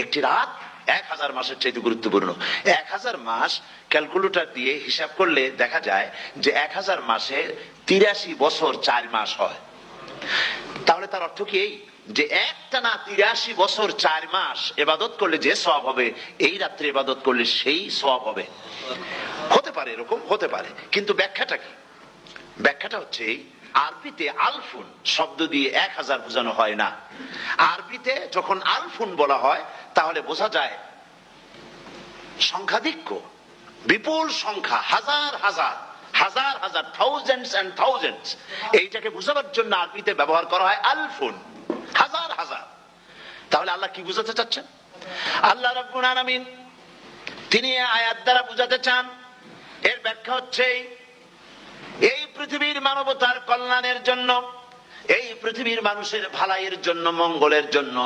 একটি রাত 1000 মাসের চাইতে গুরুত্বপূর্ণ। 1000 মাস ক্যালকুলেটর দিয়ে হিসাব করলে দেখা যায় যে 1000 মাসে 83 বছর 4 মাস হয়। তাহলে তার অর্থ কি এই যে একটানা 83 বছর 4 মাস ইবাদত করলে যে সওয়াব হবে, এই রাত্রে ইবাদত করলে সেই সওয়াব হবে। হতে পারে, এরকম হতে পারে, কিন্তু ব্যাখ্যাটা কি? ব্যাখ্যাটা হচ্ছে আরবিতে আলফুন শব্দ দিয়ে 1000 বোঝানো হয় না। আরবিতে যখন আলফুন বলা হয় তাহলে বোঝা যায় সংখ্যাধিক্য, বিপুল সংখ্যা, হাজার হাজার হাজার হাজার, থাউজেন্ডস এন্ড থাউজেন্ডস। এইটাকে বোঝানোর জন্য আরবিতে ব্যবহার করা হয় আলফুন, হাজার হাজার। তাহলে আল্লাহ কি বুঝাতে চাচ্ছেন? আল্লাহ রাব্বুল আলামিন তিনি আয়াত দ্বারা বুঝাতে চান, এর ব্যাখ্যা হচ্ছে এই পৃথিবীর মানবতার কল্যাণের জন্য, এই পৃথিবীর মানুষের ভালাইয়ের জন্য, মঙ্গলের জন্য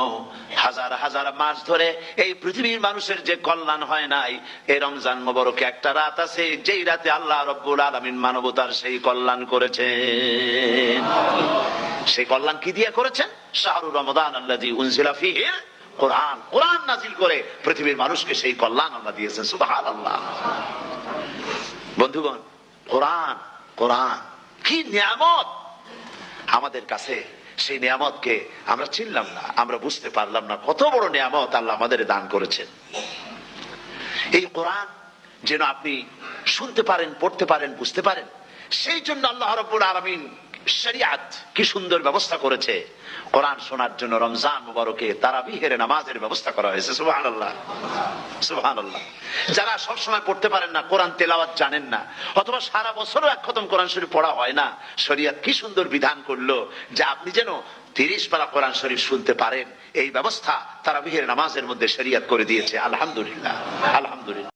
হাজার হাজার মাস ধরে এই পৃথিবীর মানুষের যে কল্যাণ হয় নাই, এই রমজান মোবারকে একটা রাত আছে যেই রাতে আল্লাহ রাব্বুল আলামিন মানবতার সেই কল্যাণ করেছেন। সেই কল্যাণ কি দিয়ে করেছেন? শাহরু রমাদান আল্লাযী উনজিলা ফীহিল কোরআন, কোরআন নাজিল করে পৃথিবীর মানুষকে সেই কল্যাণ আল্লাহ দিয়েছেন। সুবহানাল্লাহ। বন্ধুগণ, কোরআন, কোরআন কি নিয়ামত আমাদের কাছে! সেই নিয়ামতকে আমরা চিনলাম না, আমরা বুঝতে পারলাম না কত বড় নিয়ামত আল্লাহ আমাদের দান করেছেন। এই কোরআন যেন আপনি শুনতে পারেন, পড়তে পারেন, বুঝতে পারেন, সেই জন্য আল্লাহ রাব্বুল আলামিন শরিয়াত কি সুন্দর ব্যবস্থা করেছে। কোরআন শোনার জন্য রমজান মুবারকে তারাবিহের নামাজের ব্যবস্থা করা হয়েছে। সুবহানাল্লাহ, সুবহানাল্লাহ। যারা সব সময় পড়তে পারেন না, কোরআন তেলাওয়াত জানেন না, অথবা সারা বছরও এক খতম কোরআন শরীফ পড়া হয় না, শরিয়াত কি সুন্দর বিধান করলো যে আপনি যেন 30 পারা কোরআন শরীফ শুনতে পারেন। এই ব্যবস্থা তারাবিহের নামাজের মধ্যে শরিয়াত করে দিয়েছে। আলহামদুলিল্লাহ, আলহামদুলিল্লাহ।